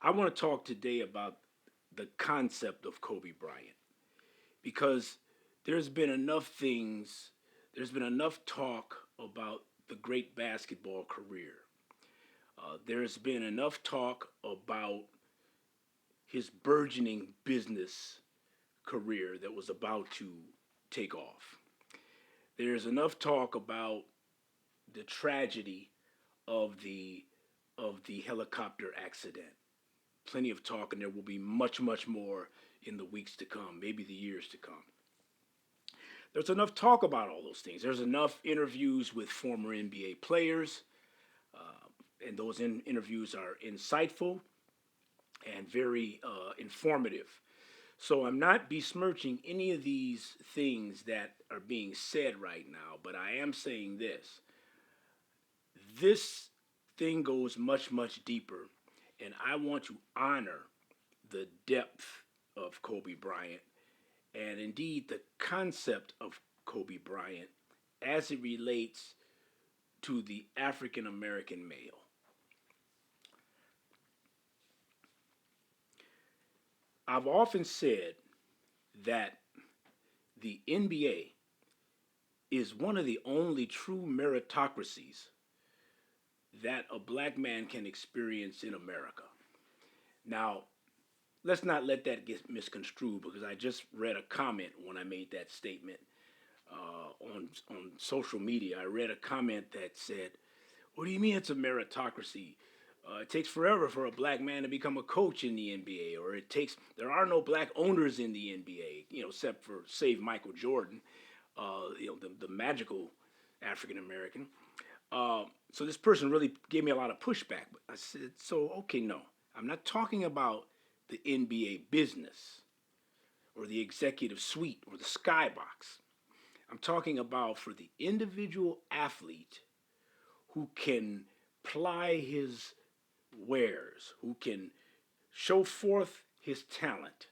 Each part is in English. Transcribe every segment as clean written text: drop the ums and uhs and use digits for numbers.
I want to talk today about the concept of Kobe Bryant because there's been enough things, there's been enough talk about the great basketball career. There's been enough talk about his burgeoning business career that was about to take off. There's enough talk about the tragedy of the helicopter accident. Plenty of talk, and there will be much, much more in the weeks to come, maybe the years to come. There's enough talk about all those things. There's enough interviews with former NBA players, and those interviews are insightful and very informative. So I'm not besmirching any of these things that are being said right now, but I am saying this. This thing goes much, much deeper, and I want to honor the depth of Kobe Bryant and indeed the concept of Kobe Bryant as it relates to the African American male. I've often said that the NBA is one of the only true meritocracies that a black man can experience in America. Now, let's not let that get misconstrued because I just read a comment when I made that statement on social media. I read a comment that said, "What do you mean it's a meritocracy? It takes forever for a black man to become a coach in the NBA, or there are no black owners in the NBA, except for save Michael Jordan, the magical African American." So this person really gave me a lot of pushback. But I said, so okay, no, I'm not talking about the NBA business or the executive suite or the skybox. I'm talking about for the individual athlete who can ply his wares, who can show forth his talent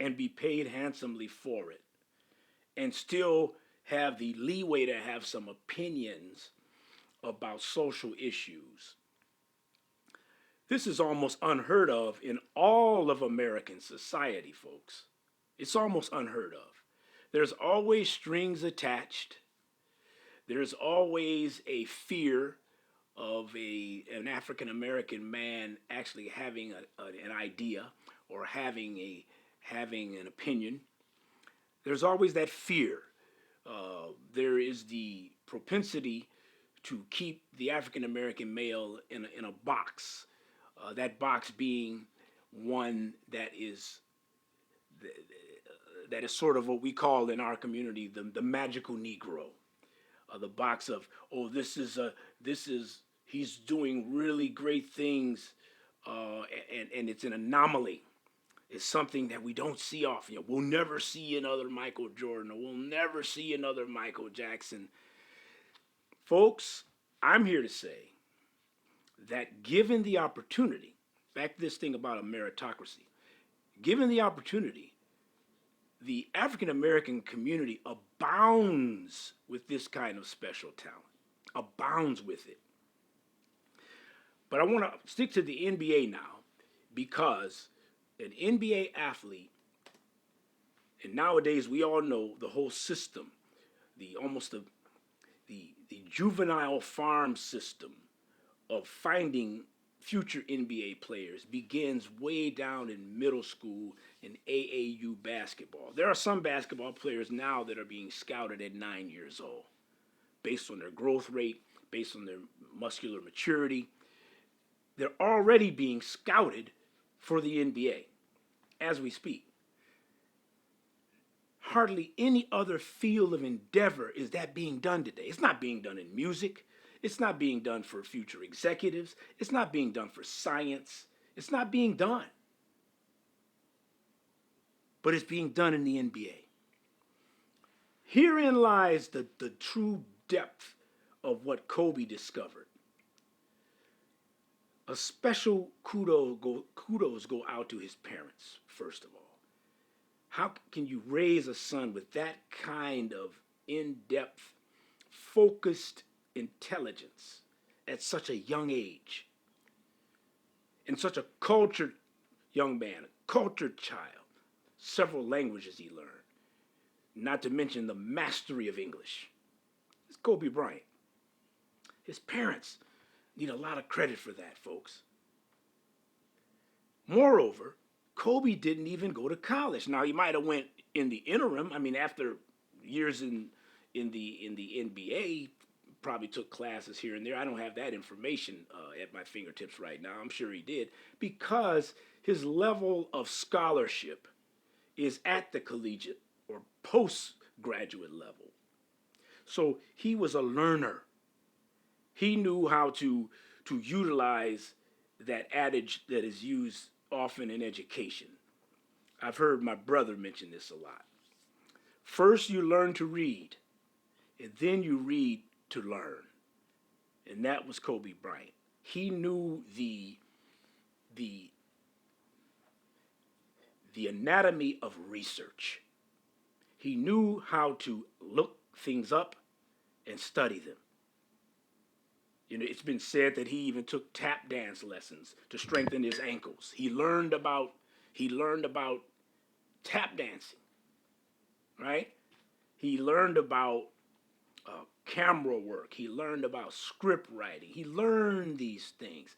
and be paid handsomely for it, and still have the leeway to have some opinions about social issues. This is almost unheard of in all of American society, folks. It's almost unheard of. There's always strings attached. There's always a fear of an African American man actually having an idea or having an opinion. There's always that fear. There is the propensity to keep the African American male in a box. That box being one that is sort of what we call in our community the magical Negro. The box of, oh, this is he's doing really great things, and it's an anomaly. It's something that we don't see often. We'll never see another Michael Jordan, or we'll never see another Michael Jackson. Folks, I'm here to say that given the opportunity, back to this thing about a meritocracy, given the opportunity, the African American community abounds with this kind of special talent, abounds with it. But I want to stick to the NBA now because an NBA athlete, and nowadays we all know the whole system, the juvenile farm system of finding future NBA players begins way down in middle school in AAU basketball. There are some basketball players now that are being scouted at 9 years old based on their growth rate, based on their muscular maturity. They're already being scouted for the NBA as we speak. Hardly any other field of endeavor is that being done today. It's not being done in music. It's not being done for future executives. It's not being done for science. It's not being done. But it's being done in the NBA. Herein lies the true depth of what Kobe discovered. A special kudos go out to his parents, first of all. How can you raise a son with that kind of in-depth, focused intelligence at such a young age? and such a cultured young man, a cultured child. Several languages he learned, not to mention the mastery of English. It's Kobe Bryant. His parents need a lot of credit for that, folks. Moreover, Kobe didn't even go to college. Now he might have went in the interim. I mean, after years in the NBA, probably took classes here and there. I don't have that information at my fingertips right now. I'm sure he did because his level of scholarship is at the collegiate or postgraduate level. So he was a learner. He knew how to utilize that adage that is used often in education. I've heard my brother mention this a lot. First, you learn to read, and then you read to learn. And that was Kobe Bryant. He knew the the anatomy of research. He knew how to look things up and study them. You know, it's been said that he even took tap dance lessons to strengthen his ankles. He learned about tap dancing, right? He learned about camera work. He learned about script writing. He learned these things.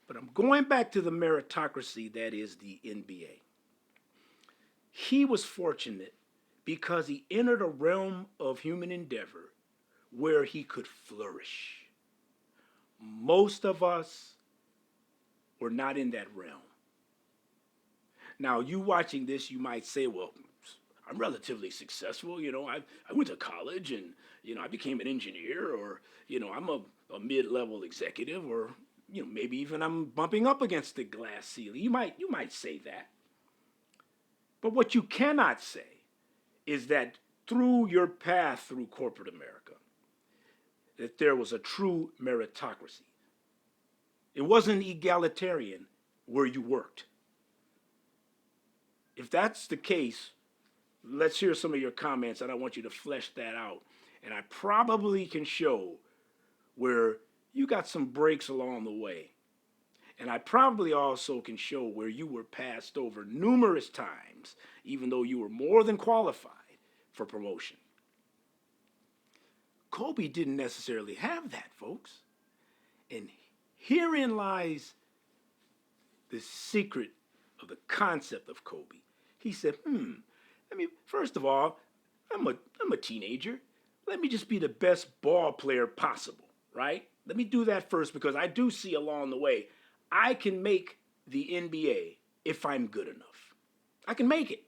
But I'm going back to the meritocracy that is the NBA. He was fortunate because he entered a realm of human endeavor where he could flourish. Most of us were not in that realm. Now, you watching this, you might say, well, I'm relatively successful. You know, I went to college and, you know, I became an engineer, or, you know, I'm a mid-level executive, or, you know, maybe even I'm bumping up against the glass ceiling. You might say that. But what you cannot say is that through your path through corporate America, that there was a true meritocracy. It wasn't egalitarian where you worked. If that's the case, let's hear some of your comments, and I want you to flesh that out. And I probably can show where you got some breaks along the way. And I probably also can show where you were passed over numerous times, even though you were more than qualified for promotion. Kobe didn't necessarily have that, folks. And herein lies the secret of the concept of Kobe. He said, first of all, I'm a teenager. Let me just be the best ball player possible, right? Let me do that first because I do see along the way I can make the NBA if I'm good enough. I can make it.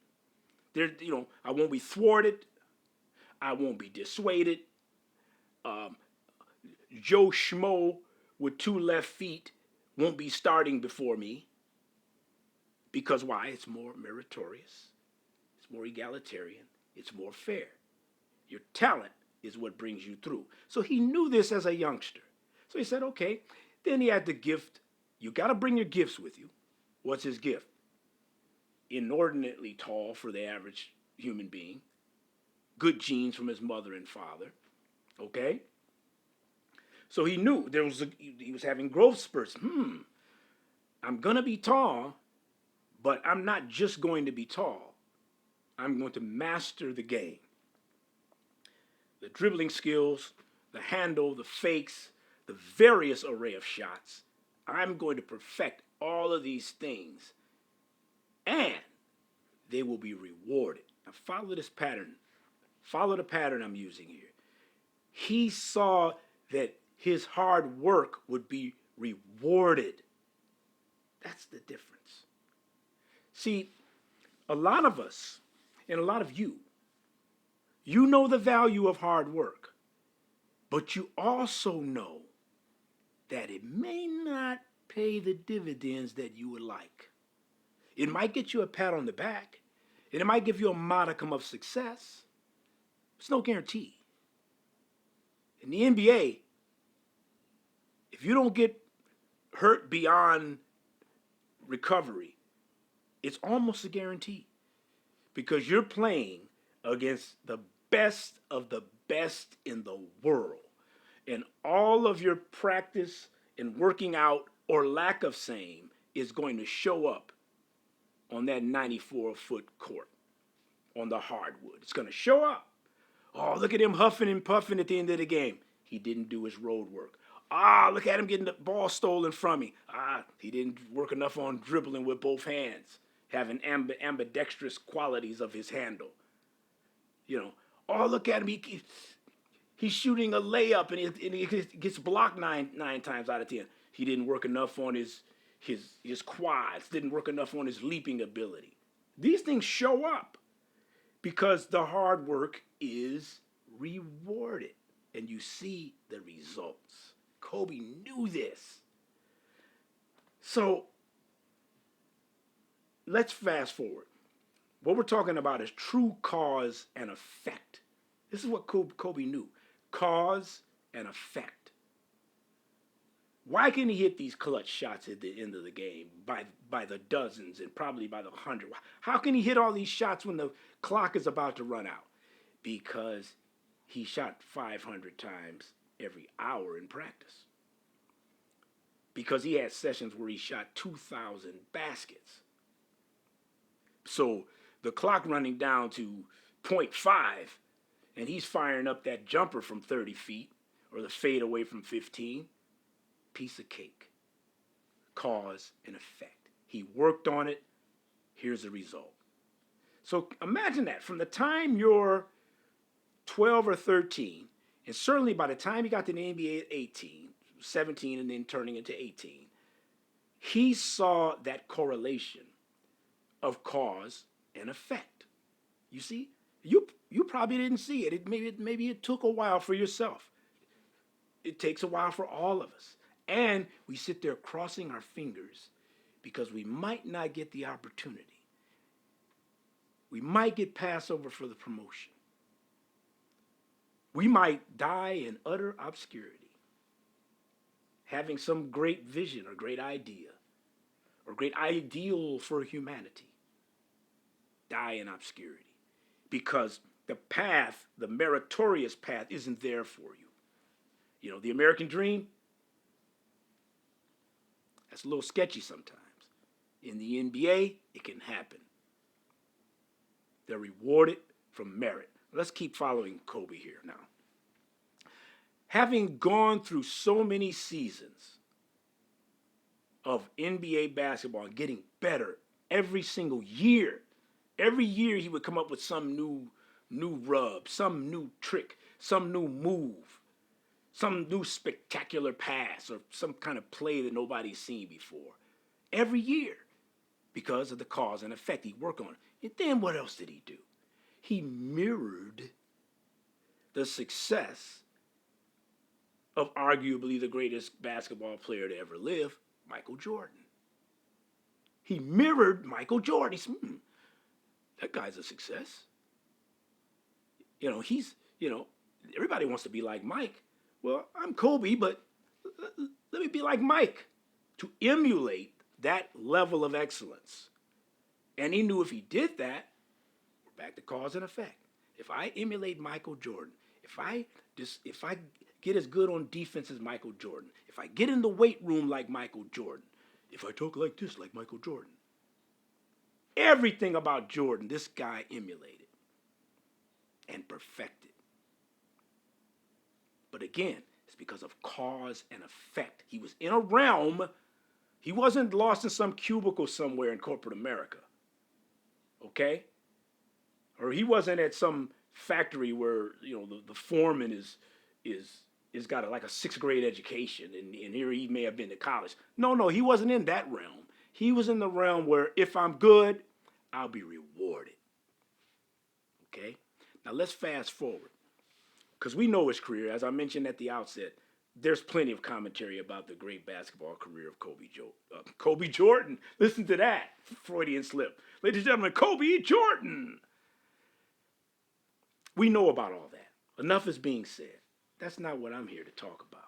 I won't be thwarted. I won't be dissuaded. Joe Schmo with two left feet won't be starting before me. Because why? It's more meritorious. It's more egalitarian. It's more fair. Your talent is what brings you through. So he knew this as a youngster. So he said, okay. Then he had the gift. You got to bring your gifts with you. What's his gift? Inordinately tall for the average human being. Good genes from his mother and father. Okay? So he knew he was having growth spurts. I'm going to be tall, but I'm not just going to be tall. I'm going to master the game. The dribbling skills, the handle, the fakes, the various array of shots. I'm going to perfect all of these things, and they will be rewarded. Now follow this pattern. Follow the pattern I'm using here. He saw that his hard work would be rewarded. That's the difference. See, a lot of us, and a lot of you know the value of hard work, but you also know that it may not pay the dividends that you would like. It might get you a pat on the back, and it might give you a modicum of success. It's no guarantee. In the NBA, if you don't get hurt beyond recovery, it's almost a guarantee because you're playing against the best of the best in the world. And all of your practice and working out or lack of same is going to show up on that 94-foot court on the hardwood. It's going to show up. Oh, look at him huffing and puffing at the end of the game. He didn't do his road work. Ah, look at him getting the ball stolen from me. Ah, he didn't work enough on dribbling with both hands, having ambidextrous qualities of his handle. You know, oh, look at him. He's shooting a layup and he gets blocked nine times out of 10. He didn't work enough on his quads, didn't work enough on his leaping ability. These things show up because the hard work is rewarded and you see the results. Kobe knew this. So let's fast forward. What we're talking about is true cause and effect. This is what Kobe knew. Cause and effect. Why can he hit these clutch shots at the end of the game by the dozens and probably by the 100? How can he hit all these shots when the clock is about to run out? Because he shot 500 times every hour in practice. Because he had sessions where he shot 2,000 baskets. So the clock running down to 0.5, and he's firing up that jumper from 30 feet or the fade away from 15, piece of cake. Cause and effect. He worked on it. Here's the result. So imagine that from the time you're 12 or 13, and certainly by the time he got to the NBA at 18, 17 and then turning into 18, he saw that correlation of cause and effect. You see? You probably didn't see it. Maybe it took a while for yourself. It takes a while for all of us. And we sit there crossing our fingers because we might not get the opportunity. We might get passed over for the promotion. We might die in utter obscurity, having some great vision or great idea or great ideal for humanity. Die in obscurity because the path, the meritorious path, isn't there for you. You know, the American dream, that's a little sketchy sometimes. In the NBA, it can happen. They're rewarded from merit. Let's keep following Kobe here now. Having gone through so many seasons of NBA basketball and getting better every single year, every year he would come up with some new rub, some new trick, some new move, some new spectacular pass, or some kind of play that nobody's seen before. Every year, because of the cause and effect, he worked on it. And then what else did he do? He mirrored the success of arguably the greatest basketball player to ever live, Michael Jordan. He mirrored Michael Jordan. He said, that guy's a success. Everybody wants to be like Mike. Well, I'm Kobe, but let me be like Mike to emulate that level of excellence. And he knew if he did that, we're back to cause and effect. If I emulate Michael Jordan, if I get as good on defense as Michael Jordan, if I get in the weight room like Michael Jordan, if I talk like this like Michael Jordan, everything about Jordan, this guy emulated and perfected. But again, it's because of cause and effect. He was in a realm. He wasn't lost in some cubicle somewhere in corporate America. Okay? Or he wasn't at some factory where, the foreman is got like a 6th grade education and here he may have been to college. No, he wasn't in that realm. He was in the realm where if I'm good, I'll be rewarded. Okay? Now let's fast forward. Because we know his career, as I mentioned at the outset, there's plenty of commentary about the great basketball career of Kobe Jordan. Listen to that, Freudian slip. Ladies and gentlemen, Kobe Jordan. We know about all that. Enough is being said. That's not what I'm here to talk about.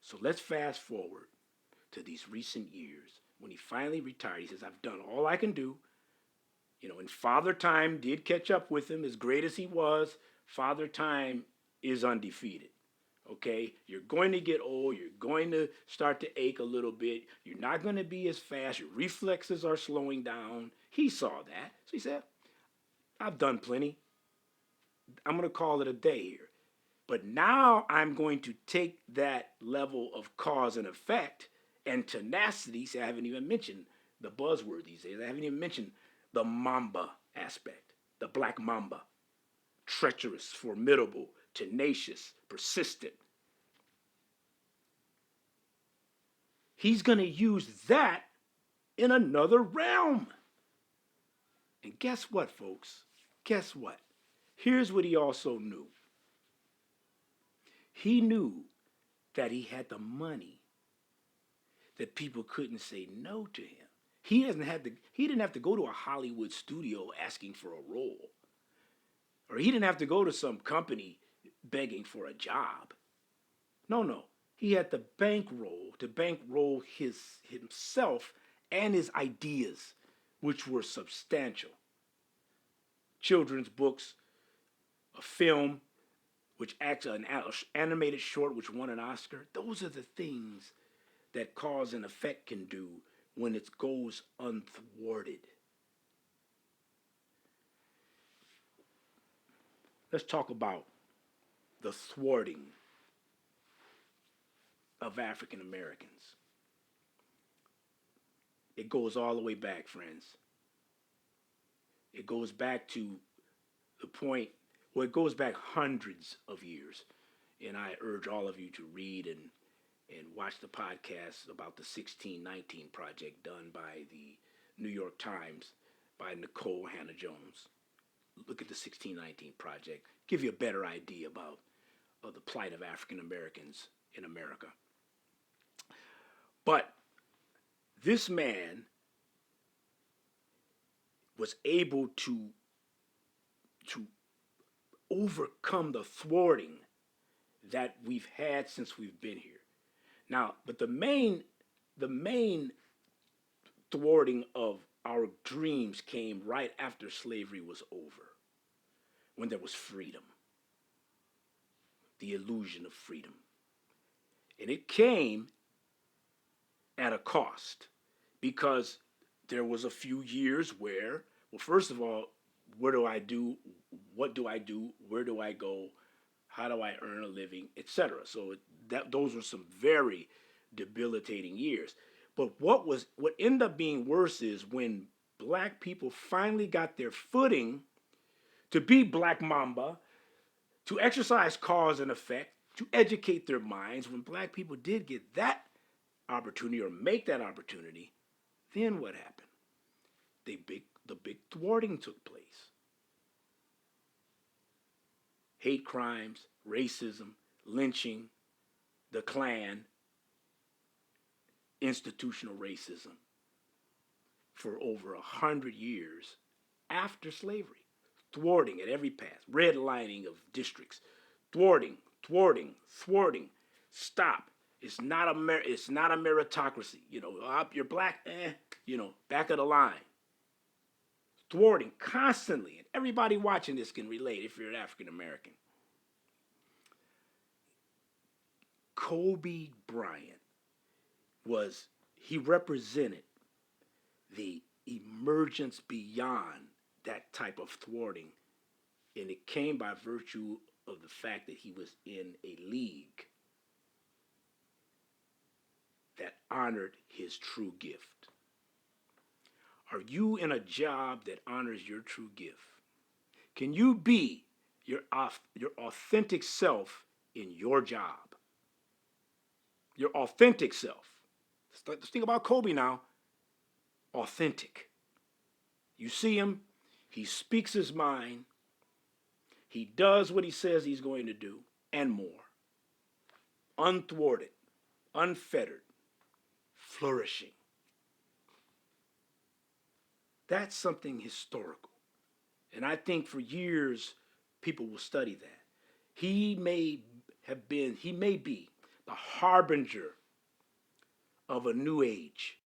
So let's fast forward to these recent years when he finally retired. He says, I've done all I can do. And Father Time did catch up with him. As great as he was, Father Time is undefeated. Okay, you're going to get old, you're going to start to ache a little bit, you're not going to be as fast, your reflexes are slowing down. He saw that. So he said, I've done plenty. I'm going to call it a day here. But now I'm going to take that level of cause and effect and tenacity. See, I haven't even mentioned the buzzword these days. I haven't even mentioned the mamba aspect, the black mamba. Treacherous, formidable, tenacious, persistent. He's going to use that in another realm. And guess what, folks? Guess what? Here's what he also knew. He knew that he had the money that people couldn't say no to him. He didn't have to go to a Hollywood studio asking for a role. Or he didn't have to go to some company begging for a job. No, no. He had the bankroll to bankroll himself and his ideas, which were substantial. Children's books, a film, which acts an animated short, which won an Oscar. Those are the things that cause and effect can do when it goes unthwarted. Let's talk about the thwarting of African Americans. It goes all the way back, friends. It goes back to the point, well, it goes back hundreds of years. And I urge all of you to read and watch the podcast about the 1619 Project done by the New York Times by Nicole Hannah-Jones. Look at the 1619 Project. Give you a better idea about the plight of African Americans in America. But this man was able to overcome the thwarting that we've had since we've been here. Now, but the main thwarting of our dreams came right after slavery was over, when there was freedom, the illusion of freedom. And it came at a cost, because there was a few years where, well, first of all, what do I do? What do I do? Where do I go? How do I earn a living, etc. So those were some very debilitating years. But what ended up being worse is when black people finally got their footing to be Black Mamba, to exercise cause and effect, to educate their minds. When black people did get that opportunity or make that opportunity, then what happened? The big thwarting took place. Hate crimes, racism, lynching, the Klan, institutional racism for over 100 years after slavery. Thwarting at every path, redlining of districts, thwarting, thwarting, thwarting. Stop. It's not a meritocracy. You're black, back of the line. Thwarting constantly, and everybody watching this can relate if you're an African American. Kobe Bryant he represented the emergence beyond that type of thwarting, and it came by virtue of the fact that he was in a league that honored his true gift. Are you in a job that honors your true gift? Can you be your authentic self in your job? Your authentic self. Let's think about Kobe now. Authentic. You see him, he speaks his mind, he does what he says he's going to do, and more. Unthwarted, unfettered, flourishing. That's something historical. And I think for years, people will study that. He may be the harbinger of a new age,